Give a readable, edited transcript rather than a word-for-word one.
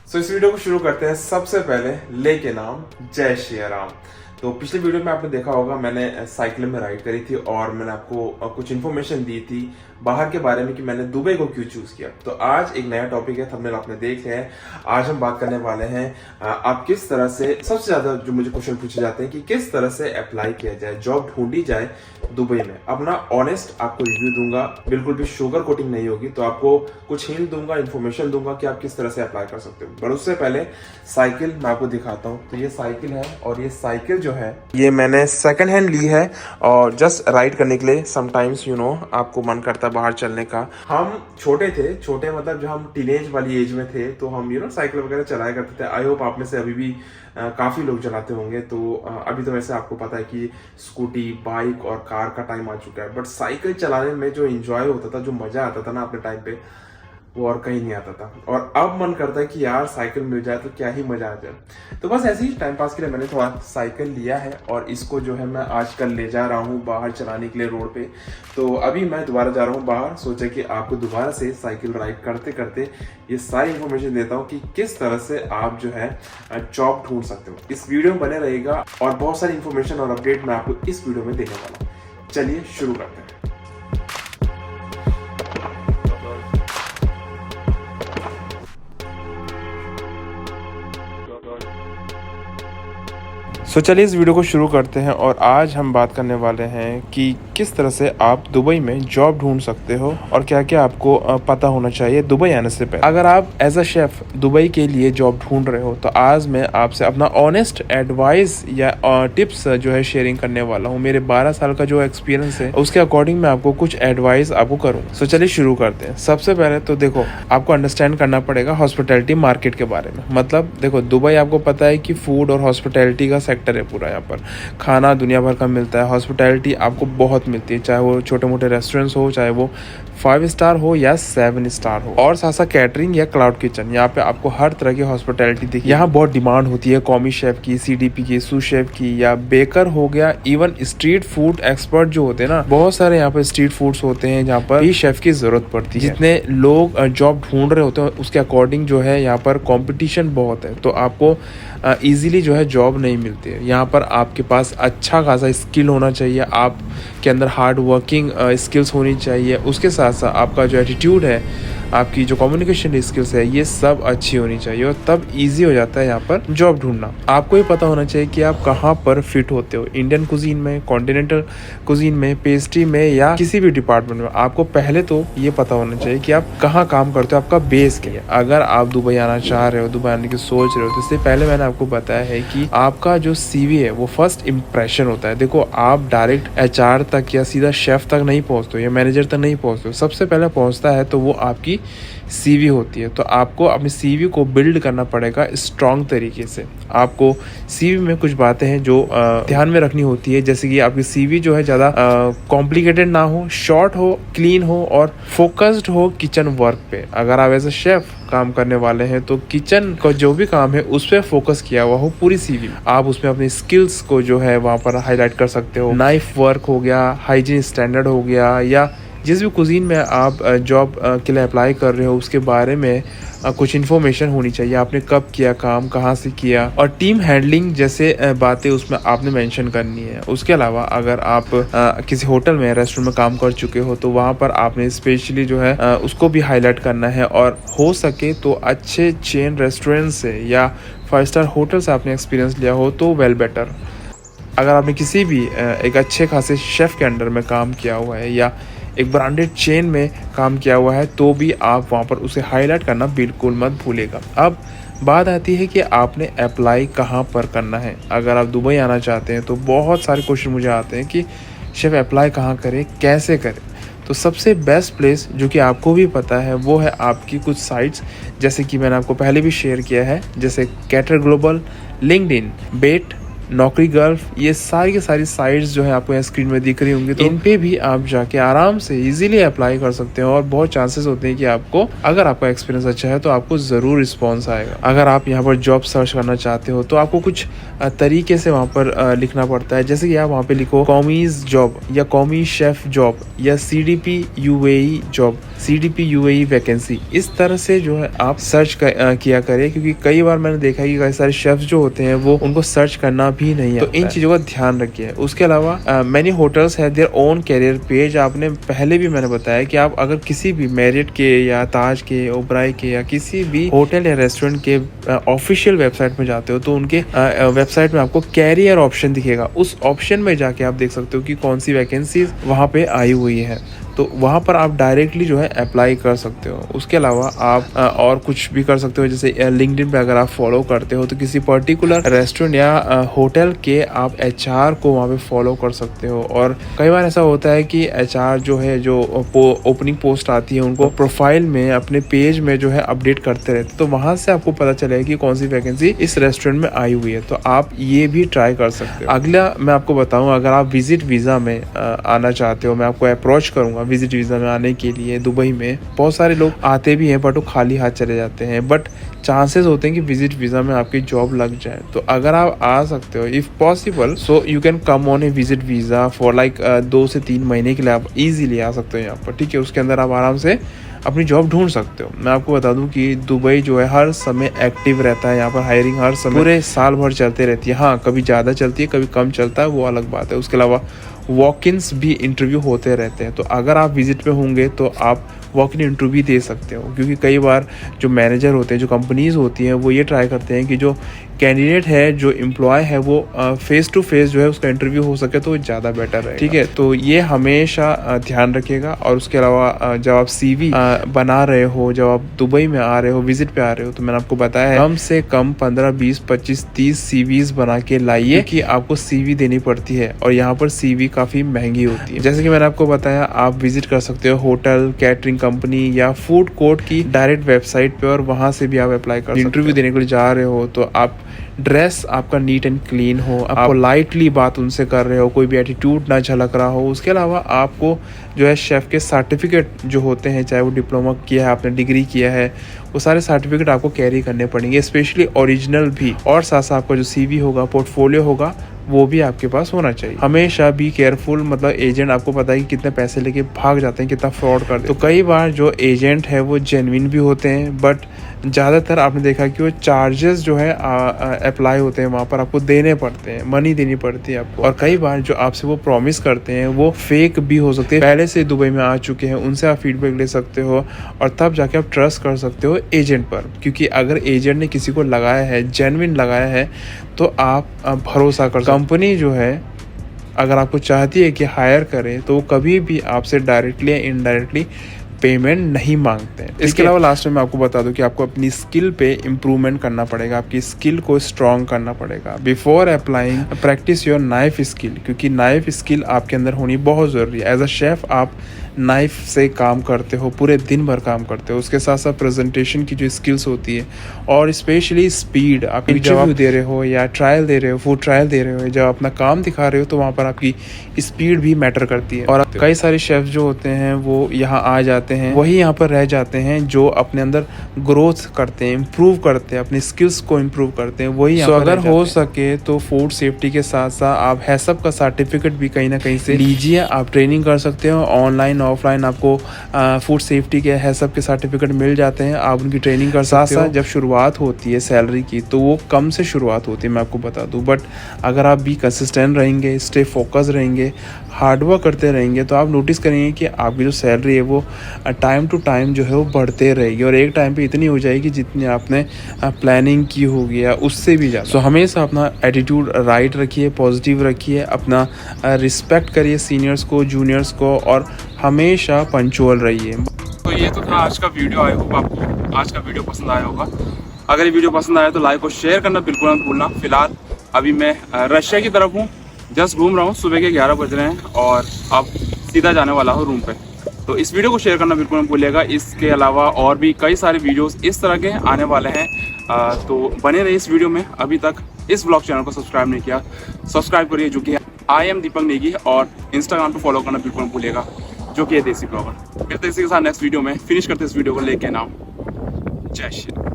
इस वीडियो को शुरू करते हैं सबसे पहले लेके नाम जय श्री राम। तो पिछले वीडियो में आपने देखा होगा मैंने साइकिल में राइड करी थी और मैंने आपको कुछ इन्फॉर्मेशन दी थी बाहर के बारे में कि मैंने दुबई को क्यों चूज किया। तो आज एक नया टॉपिक है, थंबनेल आपने देख लिया है। आज हम बात करने वाले हैं आप किस तरह से, सबसे ज्यादा जो मुझे क्वेश्चन पूछे जाते हैं कि किस तरह से अप्लाई किया जाए, जॉब ढूंढी जाए दुबई में। अपना ऑनेस्ट आपको रिव्यू दूंगा, बिल्कुल भी शुगर कोटिंग नहीं होगी। तो आपको कुछ हिंट दूंगा, इन्फॉर्मेशन दूंगा कि आप किस तरह से अप्लाई कर सकते हो। पर उससे पहले साइकिल मैं आपको दिखाता हूँ। तो ये साइकिल है और ये साइकिल जो है ये मैंने सेकंड हैंड ली है और जस्ट राइड करने के लिए। समटाइम्स आपको मन करता है बाहर चलने का। हम छोटे थे, छोटे मतलब जब हम टीनेज वाली एज में थे तो हम साइकिल वगैरह चलाया करते थे। आई होप आप में से अभी भी काफी लोग चलाते होंगे। तो अभी तो वैसे आपको पता है कि स्कूटी, बाइक और कार का टाइम आ चुका है। बट साइकिल चलाने में जो एंजॉय होता था, जो मजा आता था ना अपने टाइम पे, वो और कहीं नहीं आता था। और अब मन करता है कि यार साइकिल मिल जाए तो क्या ही मजा आ जाए। तो बस ऐसे ही टाइम पास के लिए मैंने थोड़ा साइकिल लिया है और इसको जो है मैं आजकल ले जा रहा हूँ बाहर चलाने के लिए रोड पे। तो अभी मैं दोबारा जा रहा हूँ बाहर, सोचा कि आपको दोबारा से साइकिल राइड करते करते ये सारी इन्फॉर्मेशन देता हूँ कि किस तरह से आप जो है जॉब ढूंढ सकते हो। इस वीडियो में बने रहेगा और बहुत सारी इन्फॉर्मेशन और अपडेट मैं आपको इस वीडियो में देने वाला हूँ। चलिए शुरू करते हैं। चलिए इस वीडियो को शुरू करते हैं और आज हम बात करने वाले हैं कि किस तरह से आप दुबई में जॉब ढूंढ सकते हो और क्या क्या आपको पता होना चाहिए दुबई आने से पहले। अगर आप एज अ शेफ दुबई के लिए जॉब ढूंढ रहे हो तो आज मैं आपसे अपना ऑनेस्ट एडवाइस या टिप्स जो है शेयरिंग करने वाला हूँ। मेरे 12 साल का जो एक्सपीरियंस है उसके अकॉर्डिंग मैं आपको कुछ एडवाइस आपको करूँगा। चलिए शुरू करते हैं। सबसे पहले तो देखो, आपको अंडरस्टैंड करना पड़ेगा हॉस्पिटैलिटी मार्केट के बारे में। मतलब देखो, दुबई आपको पता है कि फूड और हॉस्पिटैलिटी का सेक्टर है पूरा। यहाँ पर खाना दुनिया भर का मिलता है, हॉस्पिटैलिटी आपको बहुत मिलती है, चाहे वो छोटे मोटे रेस्टोरेंट्स हो, चाहे वो 5 स्टार हो या 7 स्टार हो। और साथ साथ कैटरिंग या क्लाउड किचन, यहाँ पे आपको हर तरह की हॉस्पिटैलिटी दिखी। यहाँ बहुत डिमांड होती है कॉमी शेफ की, CDP की, सू शेफ की, या बेकर हो गया। इवन स्ट्रीट फूड एक्सपर्ट जो होते हैं ना, बहुत सारे यहाँ पर स्ट्रीट फूड्स होते हैं जहाँ पर भी शेफ की जरूरत पड़ती है। जितने लोग जॉब ढूंढ रहे होते हैं उसके अकॉर्डिंग जो है यहाँ पर कॉम्पिटिशन बहुत है। तो आपको इजीली जो है जॉब नहीं मिलती है। यहाँ पर आपके पास अच्छा खासा स्किल होना चाहिए, आप के अंदर हार्ड वर्किंग स्किल्स होनी चाहिए। उसके साथ साथ आपका जो एटीट्यूड है, आपकी जो कम्युनिकेशन स्किल्स है, ये सब अच्छी होनी चाहिए और तब इजी हो जाता है यहाँ पर जॉब ढूंढना। आपको ये पता होना चाहिए कि आप कहाँ पर फिट होते हो, इंडियन कुजीन में, कॉन्टिनेंटल कुजीन में, पेस्ट्री में या किसी भी डिपार्टमेंट में। आपको पहले तो ये पता होना चाहिए कि आप कहाँ काम करते हो, आपका बेस क्या है। अगर आप दुबई आना चाह रहे हो, दुबई आने की सोच रहे हो, तो इससे पहले मैंने आपको बताया है कि आपका जो CV है वो फर्स्ट इम्प्रेशन होता है। देखो, आप डायरेक्ट HR तक या सीधा शेफ तक नहीं पहुँचते हो या मैनेजर तक नहीं पहुँचते हो। सबसे पहले पहुँचता है तो वो आपकी CV होती है। तो आपको अपनी CV को बिल्ड करना पड़ेगा स्ट्रॉन्ग तरीके से। आपको CV में कुछ बातें हैं जो ध्यान में रखनी होती है, जैसे कि आपकी CV जो है ज़्यादा कॉम्प्लिकेटेड ना हो, शॉर्ट हो, क्लीन हो और फोकस्ड हो किचन वर्क पे। अगर आप एज अ शेफ काम करने वाले हैं तो किचन का जो भी काम है उस पर फोकस किया हुआ हो पूरी CV। आप उसमें अपनी स्किल्स को जो है वहाँ पर हाईलाइट कर सकते हो। नाइफ वर्क हो गया, हाइजीन स्टैंडर्ड हो गया, या जिस भी कुजीन में आप जॉब के लिए अप्लाई कर रहे हो उसके बारे में कुछ इन्फॉर्मेशन होनी चाहिए। आपने कब किया काम, कहाँ से किया, और टीम हैंडलिंग जैसे बातें उसमें आपने मेंशन करनी है। उसके अलावा अगर आप किसी होटल में, रेस्टोरेंट में काम कर चुके हो तो वहाँ पर आपने स्पेशली जो है उसको भी हाईलाइट करना है। और हो सके तो अच्छे चेन रेस्टोरेंट से या 5 स्टार होटल से आपने एक्सपीरियंस लिया हो तो वेल बेटर। अगर आपने किसी भी एक अच्छे खासे शेफ़ के अंडर में काम किया हुआ है या एक ब्रांडेड चेन में काम किया हुआ है तो भी आप वहाँ पर उसे हाईलाइट करना बिल्कुल मत भूलेगा। अब बात आती है कि आपने अप्लाई कहाँ पर करना है। अगर आप दुबई आना चाहते हैं तो बहुत सारे क्वेश्चन मुझे आते हैं कि शेफ अप्लाई कहाँ करें, कैसे करें। तो सबसे बेस्ट प्लेस जो कि आपको भी पता है वो है आपकी कुछ साइट्स, जैसे कि मैंने आपको पहले भी शेयर किया है, जैसे कैटर ग्लोबल, लिंक्डइन, बेट, नौकरी गल्फ, ये सारी की सारी साइट्स जो है आपको यहाँ स्क्रीन में दिख रही होंगी, तो इन पे भी आप जाके आराम से इजीली अप्लाई कर सकते हो और बहुत चांसेस होते हैं कि आपको, अगर आपका एक्सपीरियंस अच्छा है तो आपको ज़रूर रिस्पॉन्स आएगा। अगर आप यहाँ पर जॉब सर्च करना चाहते हो तो आपको कुछ तरीके से वहाँ पर लिखना पड़ता है, जैसे कि आप वहाँ पे लिखो कॉमीज जॉब या कॉमी शेफ जॉब या CDP UAE job, CDP UAE vacancy, इस तरह से जो है आप सर्च किया करें, क्योंकि कई बार मैंने देखा है कि कई सारे शेफ्स जो होते हैं वो उनको सर्च करना भी नहीं आता। तो इन चीज़ों का ध्यान रखिए। उसके अलावा मैनी होटल्स है देयर ओन कैरियर पेज। आपने पहले भी मैंने बताया कि आप अगर किसी भी मैरियट के या ताज के, ओबराय के या किसी भी होटल या रेस्टोरेंट के ऑफिशियल वेबसाइट में जाते हो तो उनके वेबसाइट में आपको कैरियर ऑप्शन दिखेगा। उस ऑप्शन में जाके आप देख सकते हो कि कौन सी वैकेंसीज वहाँ पे आई हुई है, तो वहाँ पर आप डायरेक्टली जो है अप्लाई कर सकते हो। उसके अलावा आप और कुछ भी कर सकते हो, जैसे लिंक्डइन पे अगर आप फॉलो करते हो तो किसी पर्टिकुलर रेस्टोरेंट या होटल के आप HR को वहाँ पे फॉलो कर सकते हो। और कई बार ऐसा होता है कि HR जो है, जो ओपनिंग पोस्ट आती है, उनको प्रोफाइल में अपने पेज में जो है अपडेट करते रहते, तो वहाँ से आपको पता चलेगा कि कौन सी वैकेंसी इस रेस्टोरेंट में आई हुई है, तो आप ये भी ट्राई कर सकते हो। अगला मैं आपको बताऊँ, अगर आप विजिट वीज़ा में आना चाहते हो, मैं आपको अप्रोच करूँगा विजिट वीज़ा में आने के लिए। दुबई में बहुत सारे लोग आते भी हैं बट वो खाली हाथ चले जाते हैं, बट चांसेस होते हैं कि विजिट वीज़ा में आपकी जॉब लग जाए। तो अगर आप आ सकते हो, if possible, so you can come on A visit visa for like 2 से 3 महीने के लिए आप इजीली आ सकते हो यहाँ पर, ठीक है। उसके अंदर आप आराम से अपनी जॉब ढूंढ सकते हो। मैं आपको बता दूं कि दुबई जो है हर समय एक्टिव रहता है, यहाँ पर हायरिंग हर समय पूरे साल भर चलते रहती है। हाँ, कभी ज़्यादा चलती है, कभी कम चलता है, वो अलग बात है। उसके अलावा वॉक-इन्स भी इंटरव्यू होते रहते हैं, तो अगर आप विजिट पे होंगे तो आप वॉक-इन इंटरव्यू दे सकते हो, क्योंकि कई बार जो मैनेजर होते हैं, जो कंपनीज़ होती हैं, वो ये ट्राई करते हैं कि जो कैंडिडेट है, जो एम्प्लॉय है, वो फेस टू फेस जो है उसका इंटरव्यू हो सके तो ज़्यादा बेटर रहेगा, ठीक है। तो ये हमेशा ध्यान रखिएगा। और उसके अलावा जब आप CV बना रहे हो, जब आप दुबई में आ रहे हो, विजिट पे आ रहे हो, तो मैंने आपको बताया है कम से कम 15, 20, 25, 30 CVs बना के लाइए, कि आपको CV देनी पड़ती है और यहाँ पर CV काफ़ी महंगी होती है। जैसे कि मैंने आपको बताया, आप विजिट कर सकते हो होटल, कैटरिंग कंपनी या फूड कोर्ट की डायरेक्ट वेबसाइट पे, और वहाँ से भी आप अप्लाई कर सकते हो। इंटरव्यू देने के लिए जा रहे हो तो आप ड्रेस आपका नीट एंड क्लीन हो, आप लाइटली बात उनसे कर रहे हो, कोई भी एटीट्यूड ना झलक रहा हो। उसके अलावा आपको जो है शेफ़ के सर्टिफिकेट जो होते हैं, चाहे वो डिप्लोमा किया है आपने, डिग्री किया है, वो सारे सर्टिफिकेट आपको कैरी करने पड़ेंगे, स्पेशली ओरिजिनल भी। और साथ साथ आपका जो CV होगा, पोर्टफोलियो होगा, वो भी आपके पास होना चाहिए। हमेशा बी केयरफुल, मतलब एजेंट आपको पता है कि कितने पैसे लेके भाग जाते हैं, कितना फ्रॉड करते हैं। तो कई बार जो एजेंट है वो जेन्युइन भी होते हैं, बट ज़्यादातर आपने देखा कि वो चार्जेस जो है अप्लाई होते हैं, वहाँ पर आपको देने पड़ते हैं, मनी देनी पड़ती है आपको। और कई बार जो आपसे वो प्रॉमिस करते हैं वो फेक भी हो सकते हैं। पहले से दुबई में आ चुके हैं, उनसे आप फीडबैक ले सकते हो और तब जाके आप ट्रस्ट कर सकते हो एजेंट पर, क्योंकि अगर एजेंट ने किसी को लगाया है, जेन्युइन लगाया है, तो आप भरोसा कर सकते हो। कंपनी जो है अगर आपको चाहती है कि हायर करे, तो वो कभी भी आपसे डायरेक्टली या इनडायरेक्टली पेमेंट नहीं मांगते हैं। इसके अलावा लास्ट में मैं आपको बता दूं कि आपको अपनी स्किल पे इम्प्रूवमेंट करना पड़ेगा, आपकी स्किल को स्ट्रॉन्ग करना पड़ेगा। Before applying practice your knife skill, क्योंकि नाइफ स्किल आपके अंदर होनी बहुत ज़रूरी है। एज अ शेफ़ आप नाइफ से काम करते हो, पूरे दिन भर काम करते हो। उसके साथ साथ प्रेजेंटेशन की जो स्किल्स होती है और स्पेशली स्पीड, आप इंटरव्यू दे रहे हो या ट्रायल दे रहे हो, फूड ट्रायल दे रहे हो, जब अपना काम दिखा रहे हो, तो वहाँ पर आपकी स्पीड भी मैटर करती है। और कई सारे शेफ जो होते हैं वो यहाँ आ जाते हैं, वही यहाँ पर रह जाते हैं, जो अपने अंदर ग्रोथ करते हैं, इम्प्रूव करते हैं, अपनी स्किल्स को इम्प्रूव करते हैं, वही यहाँ पर। अगर हो सके तो फूड सेफ्टी के साथ साथ आप हैसअप का सर्टिफिकेट भी कहीं ना कहीं से लीजिए। आप ट्रेनिंग कर सकते हो ऑनलाइन ऑफलाइन, आपको फूड सेफ्टी के हैसअप के सर्टिफिकेट मिल जाते हैं, आप उनकी ट्रेनिंग कर सकते हो। जब शुरुआत होती है सैलरी की तो वो कम से शुरुआत होती है, मैं आपको बता दूं, बट अगर आप भी कंसिस्टेंट रहेंगे, स्टे फोकस रहेंगे, हार्डवर्क करते रहेंगे, तो आप नोटिस करेंगे कि आपकी जो सैलरी है वो टाइम टू टाइम जो है वो बढ़ते रहेगी और एक टाइम पे इतनी हो जाएगी जितनी आपने प्लानिंग की होगी या उससे भी ज़्यादा। सो हमेशा अपना एटीट्यूड राइट रखिए, पॉजिटिव रखिए, अपना रिस्पेक्ट करिए सीनियर्स को, जूनियर्स को, और हमेशा पंचुअल रहिए। तो ये तो था आज का वीडियो। आई होप आपको आज का वीडियो पसंद आया होगा। अगर ये वीडियो पसंद आया तो लाइक और शेयर करना बिल्कुल मत भूलना। फिलहाल अभी मैं रशिया की तरफ हूँ, जस्ट घूम रहा हूँ, सुबह के 11 बज रहे हैं और अब सीधा जाने वाला हूँ रूम पे। तो इस वीडियो को शेयर करना बिल्कुल मत भूलिएगा। इसके अलावा और भी कई सारे वीडियोस इस तरह के आने वाले हैं, तो बने रहिए इस वीडियो में। अभी तक इस ब्लॉग चैनल को सब्सक्राइब नहीं किया, सब्सक्राइब करिए, जो कि आई एम दीपक नेगी, और इंस्टाग्राम पे फॉलो करना बिल्कुल मत भूलिएगा, जो कि है देसी ब्लॉगर। मिलते हैं इसी के साथ नेक्स्ट वीडियो में। फिनिश करते इस वीडियो को लेके नाम। जय श्री राम।